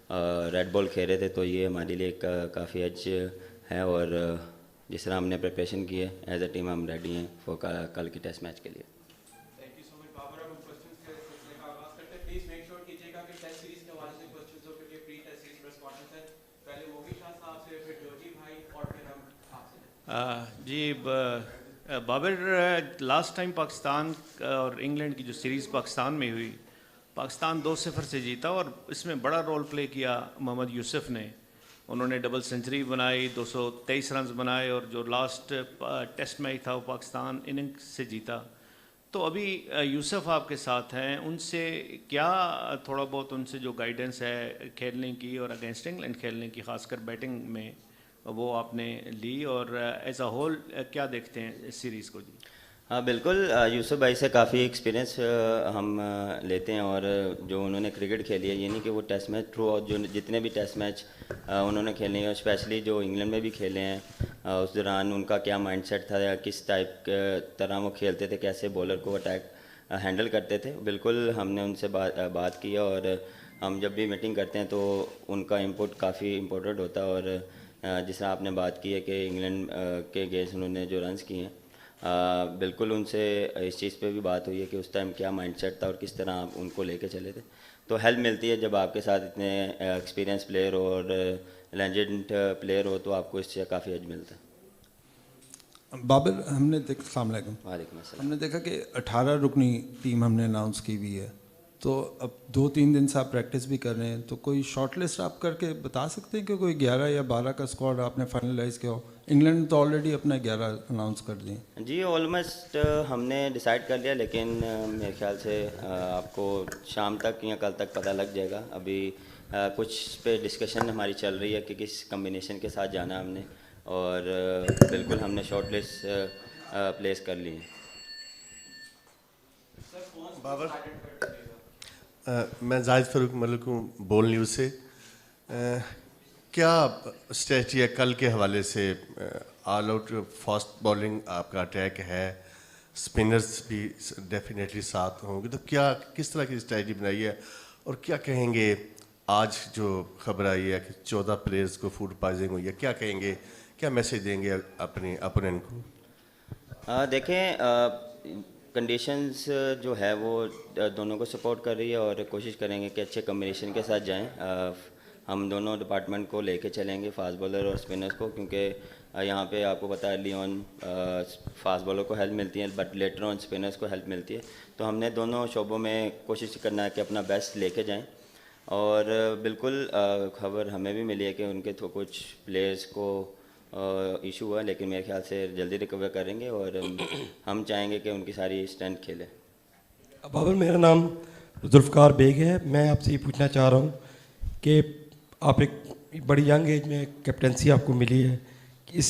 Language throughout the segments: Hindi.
रेड बॉल खेल रहे थे, तो ये हमारे लिए काफ़ी एज है। और जिस तरह हमने प्रिपरेशन की है एज ए टीम, हम रेडी हैं फॉर कल के टेस्ट मैच के लिए। Thank you so much Babar. अब हम क्वेश्चंस के सिलसिले का आगाज करते हैं। प्लीज मेक श्योर कीजिएगा कि टेस्ट सीरीज के हवाले से क्वेश्चंस हो, क्योंकि pre test series press conference है। पहले मोगी शाह साहब से, फिर जोजी भाई, और फिर हम आपसे। जी बाबर, लास्ट टाइम पाकिस्तान और इंग्लैंड की जो सीरीज़ पाकिस्तान में हुई, पाकिस्तान 2-0 से जीता और इसमें बड़ा रोल प्ले किया मोहम्मद यूसुफ ने। उन्होंने डबल सेंचुरी बनाई, 223 रन बनाए, और जो लास्ट टेस्ट मैच था वो पाकिस्तान इनिंग्स से जीता। तो अभी यूसुफ आपके साथ हैं, उनसे क्या थोड़ा बहुत उनसे जो गाइडेंस है खेलने की और अगेंस्ट इंग्लैंड खेलने की, खासकर बैटिंग में, वो आपने ली, और एज अ होल क्या देखते हैं इस सीरीज़ को? जी हाँ बिल्कुल, यूसुफ भाई से काफ़ी एक्सपीरियंस हम लेते हैं। और जो उन्होंने क्रिकेट खेली है, ये नहीं कि वो टेस्ट मैच थ्रू और जो जितने भी टेस्ट मैच उन्होंने खेले हैं, स्पेशली जो इंग्लैंड में भी खेले हैं, उस दौरान उनका क्या माइंडसेट था या किस टाइप तरह वो खेलते थे, कैसे बॉलर को अटैक हैंडल करते थे। बिल्कुल हमने उनसे बात की है, और हम जब भी मीटिंग करते हैं तो उनका इनपुट काफ़ी इम्पोर्टेंट होता है। और जिस तरह आपने बात की है कि इंग्लैंड के अगेंस्ट उन्होंने जो रन्स किए हैं, बिल्कुल उनसे इस चीज़ पे भी बात हुई है कि उस टाइम क्या माइंडसेट था और किस तरह आप उनको लेके चले थे। तो हेल्प मिलती है जब आपके साथ इतने एक्सपीरियंस प्लेयर और लेजेंड प्लेयर हो, तो आपको इससे काफ़ी एज मिलता है। बाबर, हमने अस्सलाम वालेकुम। वालेकुम अस्सलाम। हमने देखा कि 18 रुकनी टीम हमने अनाउंस की हुई है, तो अब 2-3 दिन से आप प्रैक्टिस भी कर रहे हैं, तो कोई शॉर्ट लिस्ट आप करके बता सकते हैं कि कोई 11 या 12 का स्क्वाड आपने फाइनलाइज किया हो? इंग्लैंड ने तो ऑलरेडी अपना 11 अनाउंस कर दिए। जी ऑलमोस्ट हमने डिसाइड कर लिया, लेकिन मेरे ख्याल से आपको शाम तक या कल तक पता लग जाएगा। अभी कुछ पे डिस्कशन हमारी चल रही है कि किस कम्बिनेशन के साथ जाना हमने, और बिल्कुल हमने शॉर्ट लिस्ट प्लेस कर ली है। बाबर, मैं जाहिद फ़ारूक मलिक हूँ, बोल न्यूज़ से। क्या स्ट्रेटजी है कल के हवाले से? ऑल आउट फास्ट बॉलिंग आपका अटैक है, स्पिनर्स भी डेफिनेटली साथ होंगे, तो क्या किस तरह की स्ट्रेटजी बनाई है? और क्या कहेंगे आज जो खबर आई है कि 14 प्लेयर्स को फूड पॉइजनिंग हुई है, क्या कहेंगे, क्या मैसेज देंगे अपने अपोनेंट को? देखें, कंडीशंस जो है वो दोनों को सपोर्ट कर रही है, और कोशिश करेंगे कि अच्छे कम्बिनेशन के साथ जाएं। हम दोनों डिपार्टमेंट को लेके चलेंगे, फास्ट बॉलर और स्पिनर्स को, क्योंकि यहाँ पे आपको पता है लियोन फास्ट बॉलर को हेल्प मिलती है, बट लेटर ऑन स्पिनर्स को हेल्प मिलती है। तो हमने दोनों शोबों में कोशिश करना है कि अपना बेस्ट लेके जाएं। और बिल्कुल खबर हमें भी मिली है कि उनके तो कुछ प्लेयर्स को इशू हुआ, लेकिन मेरे ख्याल से जल्दी रिकवर करेंगे, और हम चाहेंगे कि उनकी सारी स्ट्रेंथ खेले। बाबर, मेरा नाम जुल्फ़कार बेग है। मैं आपसे ये पूछना चाह रहा हूँ कि आप एक बड़ी यंग एज में कैप्टनसी आपको मिली है, कि इस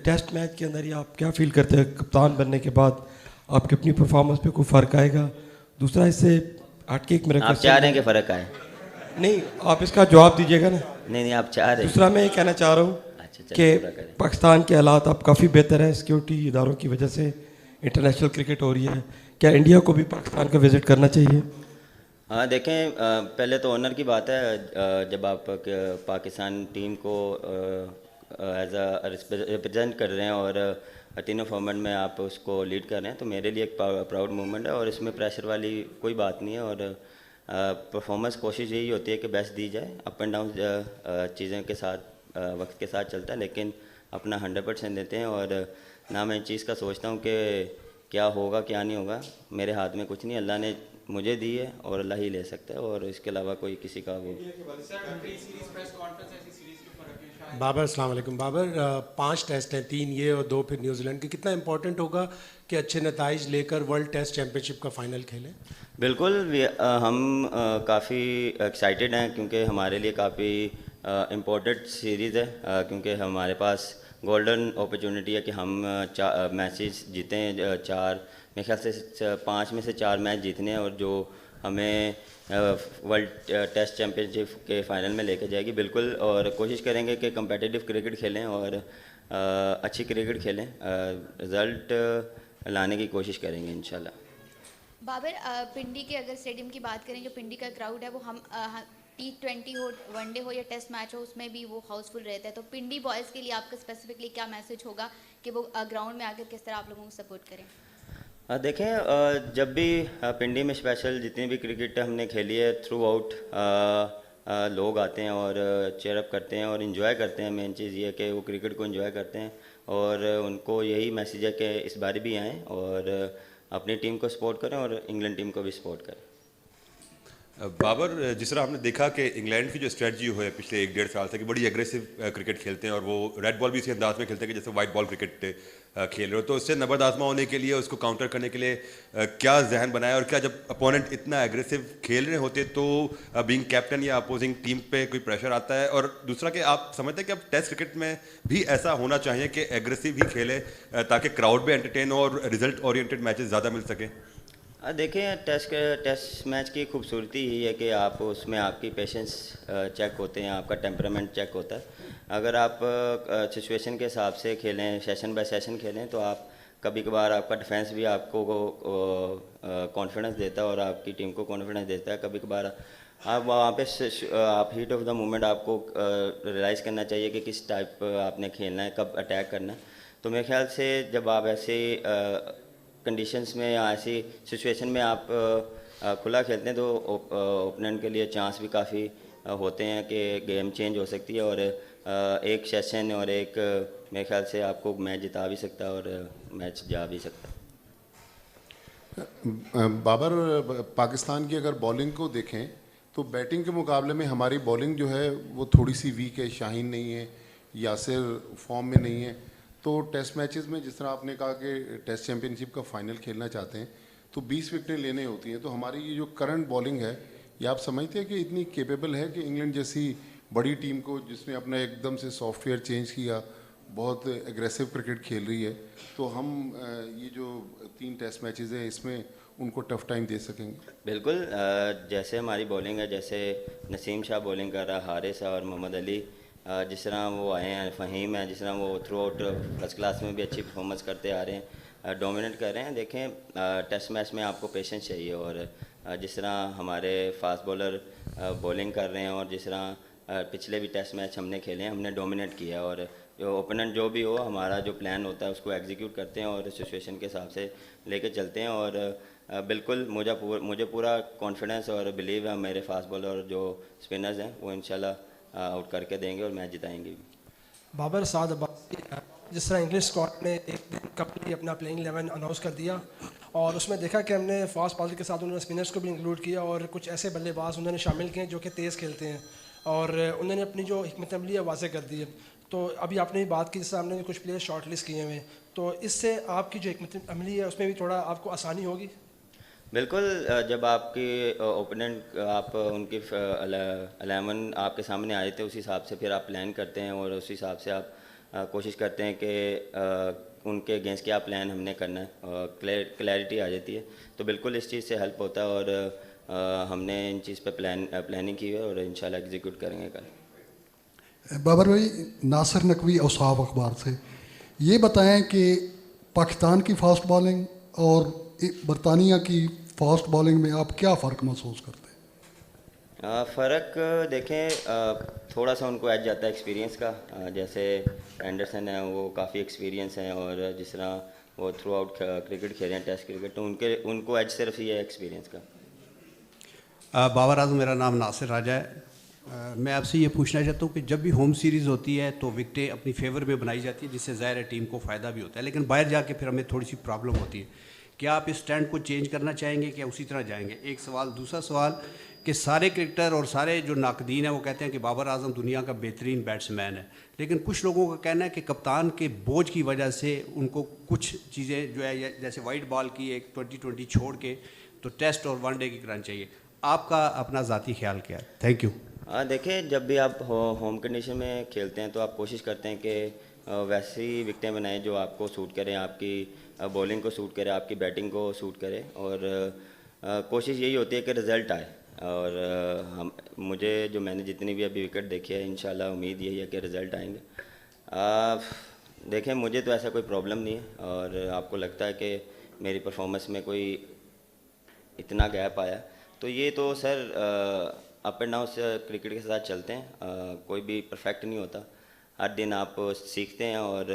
टेस्ट मैच के अंदर ही आप क्या फील करते हैं कप्तान बनने के बाद? आपकी अपनी परफॉर्मेंस पे कोई फ़र्क आएगा? दूसरा, इससे हटके एक मेरा आप चाह रहे हैं कि फ़र्क आए? नहीं, आप इसका जवाब दीजिएगा ना। नहीं, आप चाह रहे हैं। दूसरा, मैं ये कहना चाह रहा हूँ कि पाकिस्तान के हालात अब काफ़ी बेहतर है सिक्योरिटी इदारों की वजह से, इंटरनेशनल क्रिकेट हो रही है, क्या इंडिया को भी पाकिस्तान का विज़िट करना चाहिए? हाँ देखें, पहले तो ऑनर की बात है जब आप पाकिस्तान टीम को एज अ रिप्रेजेंट कर रहे हैं और तीनों फॉर्मेट में आप उसको लीड कर रहे हैं, तो मेरे लिए एक प्राउड मोमेंट है, और इसमें प्रेशर वाली कोई बात नहीं है। और परफॉर्मेंस कोशिश यही होती है कि बेस्ट दी जाए। अप एंड डाउन चीज़ों के साथ वक्त के साथ चलता है, लेकिन अपना 100% देते हैं। और ना मैं इस चीज़ का सोचता हूँ कि क्या होगा क्या नहीं होगा, मेरे हाथ में कुछ नहीं, अल्लाह ने मुझे दी है और अल्लाह ही ले सकता है, और इसके अलावा कोई किसी का वो। बाबर, अस्सलाम वालेकुम। बाबर, 5 टेस्ट हैं, 3 ये और 2 फिर न्यूजीलैंड के। कितना इंपॉर्टेंट होगा कि अच्छे नताइज लेकर वर्ल्ड टेस्ट चैम्पियनशिप का फाइनल खेलें? बिल्कुल, हम काफ़ी एक्साइटेड हैं, क्योंकि हमारे लिए काफ़ी इम्पोर्टेंट सीरीज़ है, क्योंकि हमारे पास गोल्डन अपॉर्चुनिटी है कि हम मैचेस जीतें 4, मेरे ख्याल से 5 में से 4 मैच जीतने हैं, और जो हमें वर्ल्ड टेस्ट चैम्पियनशिप के फाइनल में लेके जाएगी। बिल्कुल, और कोशिश करेंगे कि कम्पिटिटिव क्रिकेट खेलें और अच्छी क्रिकेट खेलें, रिज़ल्ट लाने की कोशिश करेंगे इंशाल्लाह। बाबर, पिंडी के अगर स्टेडियम की बात करें, जो पिंडी का क्राउड है वो हम T20 हो, वनडे हो या टेस्ट मैच हो, उसमें भी वो हाउसफुल रहता है। तो पिंडी बॉयज़ के लिए आपका स्पेसिफिकली क्या मैसेज होगा कि वो ग्राउंड में आकर किस तरह आप लोगों को सपोर्ट करें? देखें, जब भी पिंडी में स्पेशल जितनी भी क्रिकेट हमने खेली है थ्रू आउट, लोग आते हैं और चेयर अप करते हैं और इन्जॉय करते हैं। मेन चीज़ ये है कि वो क्रिकेट को इन्जॉय करते हैं और उनको यही मैसेज है कि इस बार भी आएँ और अपनी टीम को सपोर्ट करें और इंग्लैंड टीम को भी सपोर्ट करें। बाबर, जिस तरह आपने देखा कि इंग्लैंड की जो स्ट्रेटजी है पिछले 1-1.5 साल से कि बड़ी एग्रेसिव क्रिकेट खेलते हैं और वो रेड बॉल भी इसी अंदाज में खेलते हैं कि जैसे वाइट बॉल क्रिकेट खेल रहे हो, तो इससे नबर्द आजमा होने के लिए, उसको काउंटर करने के लिए क्या जहन बनाया और क्या जब अपोनेंट इतना एग्रेसिव खेल रहे होते तो बीइंग कैप्टन या अपोजिंग टीम पे कोई प्रेशर आता है? और दूसरा कि आप समझते हैं कि अब टेस्ट क्रिकेट में भी ऐसा होना चाहिए कि एग्रेसिव ही खेले ताकि क्राउड भी एंटरटेन हो और रिजल्ट ओरिएंटेड मैचेस ज़्यादा मिल सकें? देखें, टेस्ट मैच की खूबसूरती यही है कि आप उसमें आपकी पेशेंस चेक होते हैं, आपका टेम्परामेंट चेक होता है। अगर आप सिचुएशन के हिसाब से खेलें, सेशन बाय सेशन खेलें, तो आप कभी कभार आपका डिफेंस भी आपको कॉन्फिडेंस देता है और आपकी टीम को कॉन्फिडेंस देता है। कभी कभार आप वहाँ पे आप हीट ऑफ द मोमेंट आपको रियलाइज़ करना चाहिए कि किस टाइप आपने खेलना है, कब अटैक करना है। तो मेरे ख्याल से जब आप ऐसे कंडीशंस में या ऐसी सिचुएशन में आप खुला खेलते हैं तो ओपोनेंट के लिए चांस भी काफ़ी होते हैं कि गेम चेंज हो सकती है और एक सेशन और एक मेरे ख्याल से आपको मैच जिता भी सकता है और मैच जा भी सकता है। बाबर, पाकिस्तान की अगर बॉलिंग को देखें तो बैटिंग के मुकाबले में हमारी बॉलिंग जो है वो थोड़ी सी वीक है। शाहीन नहीं है, यासिर फॉर्म में नहीं है। तो टेस्ट मैचेस में जिस तरह आपने कहा कि टेस्ट चैंपियनशिप का फाइनल खेलना चाहते हैं तो 20 विकेटें लेने होती हैं। तो हमारी ये जो करंट बॉलिंग है, ये आप समझते हैं कि इतनी केपेबल है कि इंग्लैंड जैसी बड़ी टीम को, जिसने अपना एकदम से सॉफ्टवेयर चेंज किया, बहुत एग्रेसिव क्रिकेट खेल रही है, तो हम ये जो 3 टेस्ट मैचेस हैं इसमें उनको टफ टाइम दे सकेंगे? बिल्कुल, जैसे हमारी बॉलिंग है, जैसे नसीम शाह बॉलिंग कर रहा है, हारिस और मोहम्मद अली जिस तरह वो आए हैं, फ़हीम है, जिस तरह वो थ्रू आउट फर्स्ट क्लास में भी अच्छी परफॉर्मेंस करते आ रहे हैं, डोमिनेट कर रहे हैं। देखें, टेस्ट मैच में आपको पेशेंस चाहिए और जिस तरह हमारे फास्ट बॉलर बॉलिंग कर रहे हैं और जिस तरह पिछले भी टेस्ट मैच हमने खेले हैं, हमने डोमिनेट किया है और जो ओपोनेंट जो भी हो, हमारा जो प्लान होता है उसको एग्जीक्यूट करते हैं और सिचुएशन के हिसाब से लेके चलते हैं। और बिल्कुल मुझे पूरा कॉन्फिडेंस और बिलीव है मेरे फास्ट बॉलर जो स्पिनर्स हैं वो इंशाल्लाह आउट करके देंगे और मैच जिताएंगे भी। बाबर साद अब्बासी, जिस तरह इंग्लिश स्क्वाड ने एक दिन कपली अपना प्लेइंग 11 अनाउंस कर दिया और उसमें देखा कि हमने फास्ट बॉलर के साथ उन्होंने स्पिनर्स को भी इंक्लूड किया और कुछ ऐसे बल्लेबाज उन्होंने शामिल किए जो कि तेज़ खेलते हैं और उन्होंने अपनी जो हिकमत अमली है वाज़ेह कर दी है। तो अभी आपने भी बात की, जैसे हमने कुछ प्लेयर शॉर्ट लिस्ट किए हुए हैं, तो इससे आपकी जो हिकमत अमली है उसमें भी थोड़ा आपको आसानी होगी? बिल्कुल, जब आपकी ओपोनेंट आप उनकी 11 आपके सामने आए थे, उस हिसाब से फिर आप प्लान करते हैं और उस हिसाब से आप कोशिश करते हैं कि उनके अगेंस्ट क्या प्लान हमने करना है, क्लैरिटी आ जाती है। तो बिल्कुल इस चीज़ से हेल्प होता है और हमने इन चीज़ पे प्लानिंग की है और इंशाल्लाह एग्जीक्यूट करेंगे कल। बाबर भाई, नासिर नकवी औसाफ अखबार से, ये बताएं कि पाकिस्तान की फास्ट बॉलिंग और बरतानिया की फास्ट बॉलिंग में आप क्या फ़र्क महसूस करते हैं? फ़र्क देखें, थोड़ा सा उनको एज जाता है एक्सपीरियंस का। जैसे एंडरसन है, वो काफ़ी एक्सपीरियंस हैं और जिस तरह वो थ्रू आउट क्रिकेट खेले हैं, टेस्ट क्रिकेट, तो उनको एज सिर्फ ये है एक्सपीरियंस का। बाबर आज़म, मेरा नाम नासिर राजा है। मैं आपसे ये पूछना चाहता हूँ कि जब भी होम सीरीज़ होती है तो विकटें अपनी फेवर में बनाई जाती है, जिससे ज़ाहिर है टीम को फ़ायदा भी होता है, लेकिन बाहर जाके फिर हमें थोड़ी सी प्रॉब्लम होती है। क्या आप इस स्टैंड को चेंज करना चाहेंगे, क्या उसी तरह जाएंगे? एक सवाल। दूसरा सवाल कि सारे क्रिकेटर और सारे जो नाकदीन हैं वो कहते हैं कि बाबर आजम दुनिया का बेहतरीन बैट्समैन है, लेकिन कुछ लोगों का कहना है कि कप्तान के बोझ की वजह से उनको कुछ चीज़ें जो है, जैसे वाइट बॉल की एक 2020 छोड़ के तो टेस्ट और वनडे की करानी चाहिए। आपका अपना ज़ाती ख्याल क्या है? Thank you. देखिए, जब भी आप होम कंडीशन में खेलते हैं तो आप कोशिश करते हैं कि वैसी विकटें बनाएं जो आपको सूट करें, आपकी बॉलिंग को सूट करे, आपकी बैटिंग को सूट करे और कोशिश यही होती है कि रिज़ल्ट आए। और मुझे जो मैंने जितनी भी अभी विकेट देखी है, इंशाल्लाह उम्मीद यही है कि रिज़ल्ट आएंगे। देखें, मुझे तो ऐसा कोई प्रॉब्लम नहीं है और आपको लगता है कि मेरी परफॉर्मेंस में कोई इतना गैप आया, तो ये तो sir up and down cricket के साथ चलते हैं, कोई भी परफेक्ट नहीं होता, हर दिन आप सीखते हैं और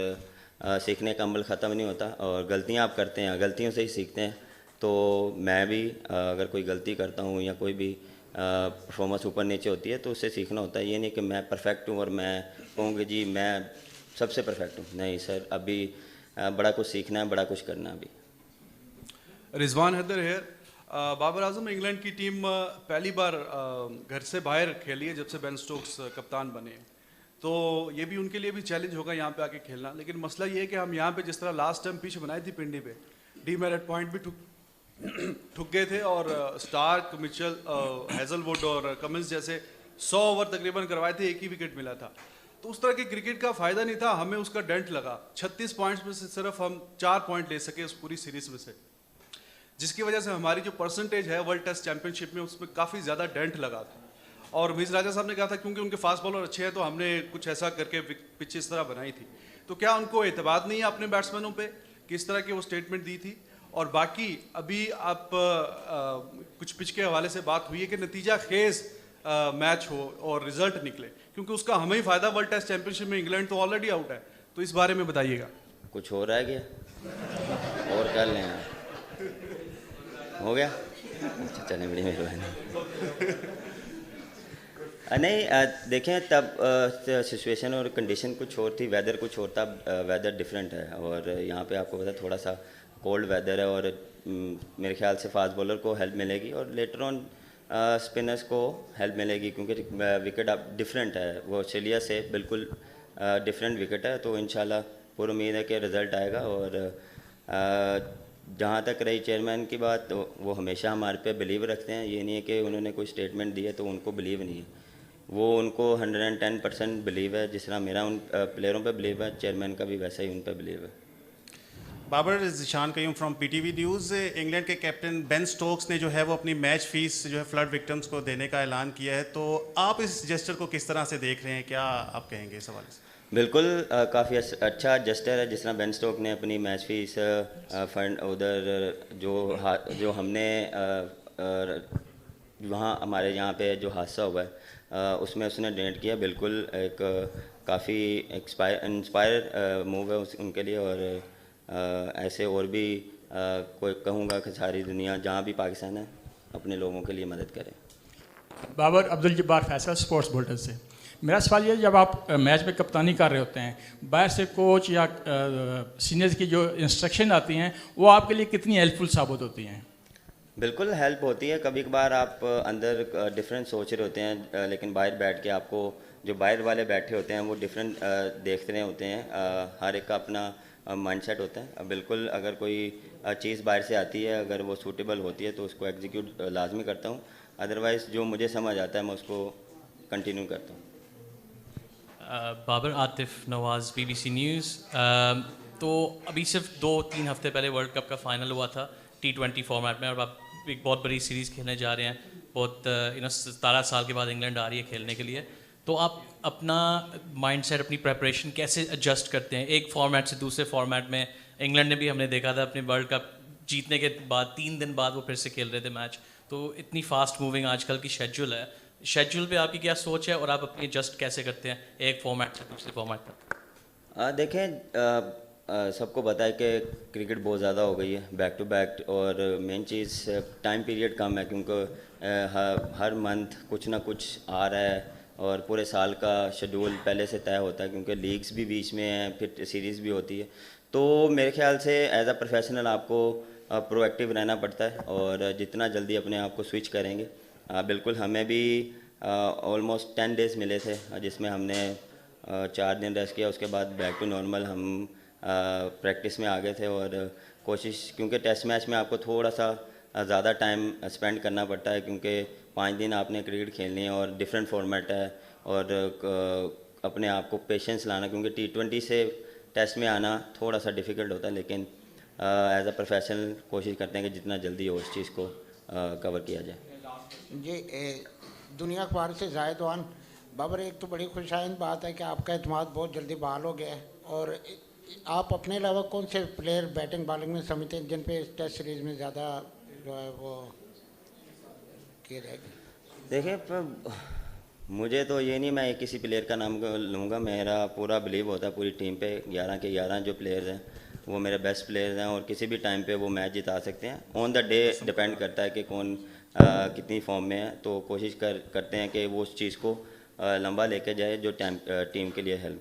सीखने का अमल ख़त्म नहीं होता और गलतियां आप करते हैं, गलतियों से ही सीखते हैं। तो मैं भी अगर कोई गलती करता हूं या कोई भी परफॉर्मेंस ऊपर नीचे होती है तो उससे सीखना होता है। ये नहीं कि मैं परफेक्ट हूं और मैं कहूँगी जी मैं सबसे परफेक्ट हूं, नहीं सर, अभी बड़ा कुछ सीखना है, बड़ा कुछ करना है अभी। रिजवान हैदर हेयर। बाबर आजम इंग्लैंड की टीम पहली बार घर से बाहर खेली है जब से बेन स्टोक्स कप्तान बने, तो ये भी उनके लिए भी चैलेंज होगा यहाँ पे आके खेलना। लेकिन मसला ये है कि हम यहाँ पे जिस तरह लास्ट टाइम पिच बनाई थी पिंडी पे, डीमेरिट पॉइंट भी ठुक गए थे और स्टार्क, मिचेल, हेजलवुड और कमिंस जैसे 100 ओवर तकरीबन करवाए थे, एक ही विकेट मिला था। तो उस तरह के क्रिकेट का फ़ायदा नहीं था, हमें उसका डेंट लगा। 36 पॉइंट्स में से सिर्फ हम 4 पॉइंट ले सके उस पूरी सीरीज़ में से, जिसकी वजह से हमारी जो परसेंटेज है वर्ल्ड टेस्ट चैंपियनशिप में उसमें काफ़ी ज़्यादा डेंट लगा था। और मिर्ज राजा साहब ने कहा था क्योंकि उनके फास्ट बॉलर अच्छे हैं तो हमने कुछ ऐसा करके पिच इस तरह बनाई थी। तो क्या उनको एतबार नहीं है अपने बैट्समैनों पे कि इस तरह की वो स्टेटमेंट दी थी? और बाकी अभी आप कुछ पिच के हवाले से बात हुई है कि नतीजा खेज मैच हो और रिजल्ट निकले, क्योंकि उसका हमें ही फ़ायदा वर्ल्ड टेस्ट चैंपियनशिप में। इंग्लैंड तो ऑलरेडी आउट है, तो इस बारे में बताइएगा। कुछ हो रहा है क्या और कर लें? हो गया? अच्छा चलें, बड़ी मेहरबानी। नहीं देखें, तब सिचुएशन और कंडीशन कुछ और थी, वेदर कुछ और था, वेदर डिफरेंट है और यहाँ पे आपको पता थोड़ा सा कोल्ड वेदर है और मेरे ख्याल से फास्ट बॉलर को हेल्प मिलेगी और लेटर ऑन स्पिनर्स को हेल्प मिलेगी, क्योंकि विकेट अब डिफरेंट है, वो ऑस्ट्रेलिया से बिल्कुल डिफरेंट विकेट है। तो इंशाल्लाह पूरी उम्मीद है कि रिज़ल्ट आएगा। और जहाँ तक रही चेयरमैन की बात, तो वो हमेशा हमारे पे बिलीव रखते हैं। ये नहीं है कि उन्होंने कोई स्टेटमेंट दी है तो उनको बिलीव नहीं है, वो उनको 110% बिलीव है। जिस तरह मेरा उन प्लेयरों पे बिलीव है, चेयरमैन का भी वैसा ही उन पे बिलीव है। Babar, Zeeshan Qayyum from PTV news. England के कैप्टन बेन स्टोक्स ने जो है वो अपनी मैच फीस जो है फ्लड विक्टिम्स को देने का ऐलान किया है, तो आप इस जेस्चर को किस तरह से देख रहे हैं, क्या आप कहेंगे इस हवाले से? बिल्कुल काफ़ी अच्छा जेस्टर है। जिस तरह बेन स्टोक ने अपनी मैच फीस फंड उधर जो हमने वहाँ हमारे यहाँ पे जो हादसा हुआ है उसमें उसने डोनेट किया, बिल्कुल एक काफ़ी इंस्पायर मूव है उनके लिए। और ऐसे और भी कोई कहूँगा कि सारी दुनिया जहाँ भी पाकिस्तान है अपने लोगों के लिए मदद करे। बाबर, अब्दुल जब्बार फैसल, स्पोर्ट्स बुलेटिन से। मेरा सवाल ये, जब आप मैच में कप्तानी कर रहे होते हैं, बाहर से कोच या सीनियर्स की जो इंस्ट्रक्शन आती हैं वो आपके लिए कितनी हेल्पफुल साबित होती हैं? बिल्कुल हेल्प होती है। कभी कभार आप अंदर डिफरेंट सोच रहे होते हैं, लेकिन बाहर बैठ के आपको जो बाहर वाले बैठे होते हैं वो डिफरेंट देख रहे होते हैं। हर एक का अपना माइंडसेट होता है। बिल्कुल अगर कोई चीज़ बाहर से आती है, अगर वो सूटेबल होती है तो उसको एग्जीक्यूट लाजमी करता हूँ, अदरवाइज़ जो मुझे समझ आता है मैं उसको कंटिन्यू करता हूँ। बाबर, आतिफ नवाज़, BBC न्यूज़। तो अभी सिर्फ 2-3 हफ्ते पहले वर्ल्ड कप का फाइनल हुआ था T20 फॉर्मेट में, और आप एक बहुत बड़ी सीरीज़ खेलने जा रहे हैं। बहुत 17 साल के बाद इंग्लैंड आ रही है खेलने के लिए, तो आप अपना माइंडसेट, अपनी प्रेपरेशन कैसे एडजस्ट करते हैं एक फॉर्मेट से दूसरे फॉर्मेट में? इंग्लैंड ने भी हमने देखा था अपने वर्ल्ड कप जीतने के बाद 3 दिन बाद वो फिर से खेल रहे थे मैच। तो इतनी फास्ट मूविंग आजकल की शेड्यूल है, शेड्यूल पे आपकी क्या सोच है और आप अपनी एडजस्ट कैसे करते हैं एक फॉर्मेट से दूसरे फॉर्मेट पर? देखें, सबको पता है कि क्रिकेट बहुत ज़्यादा हो गई है बैक टू बैक, और मेन चीज़ टाइम पीरियड कम है, क्योंकि हर मंथ कुछ ना कुछ आ रहा है और पूरे साल का शेड्यूल पहले से तय होता है, क्योंकि लीग्स भी बीच में हैं, फिर सीरीज़ भी होती है। तो मेरे ख्याल से एज अ प्रोफेशनल आपको प्रोएक्टिव रहना पड़ता है, और जितना जल्दी अपने आप को स्विच करेंगे। बिल्कुल हमें भी ऑलमोस्ट 10 डेज़ मिले थे, जिसमें हमने 4 दिन रेस्ट किया, उसके बाद बैक टू नॉर्मल हम प्रैक्टिस में आ गए थे। और कोशिश, क्योंकि टेस्ट मैच में आपको थोड़ा सा ज़्यादा टाइम स्पेंड करना पड़ता है, क्योंकि 5 दिन आपने क्रिकेट खेलनी है और डिफरेंट फॉर्मेट है, और अपने आप को पेशेंस लाना, क्योंकि T20 से टेस्ट में आना थोड़ा सा डिफ़िकल्ट होता है। लेकिन एज अ प्रोफेशनल कोशिश करते हैं कि जितना जल्दी हो उस चीज़ को कवर किया जाए। जी, दुनिया अखबार से जाहिद वान। बाबर, एक तो बड़ी खुशाइन बात है कि आपका एतमाद बहुत जल्दी बहाल हो गया है, और आप अपने अलावा कौन से प्लेयर बैटिंग बॉलिंग में समझते हैं जिन पे टेस्ट सीरीज़ में ज़्यादा जो है वो किए रहेंगे? देखिए मुझे तो ये नहीं मैं किसी प्लेयर का नाम लूँगा, मेरा पूरा बिलीव होता है पूरी टीम पे। 11 के 11 जो प्लेयर्स हैं वो मेरे बेस्ट प्लेयर्स हैं और किसी भी टाइम पे वो मैच जिता सकते हैं। ऑन द डे डिपेंड करता है कि कौन कितनी फॉर्म में है, तो कोशिश करते हैं कि वो उस चीज़ को लंबा लेके जाए जो टीम के लिए हेल्प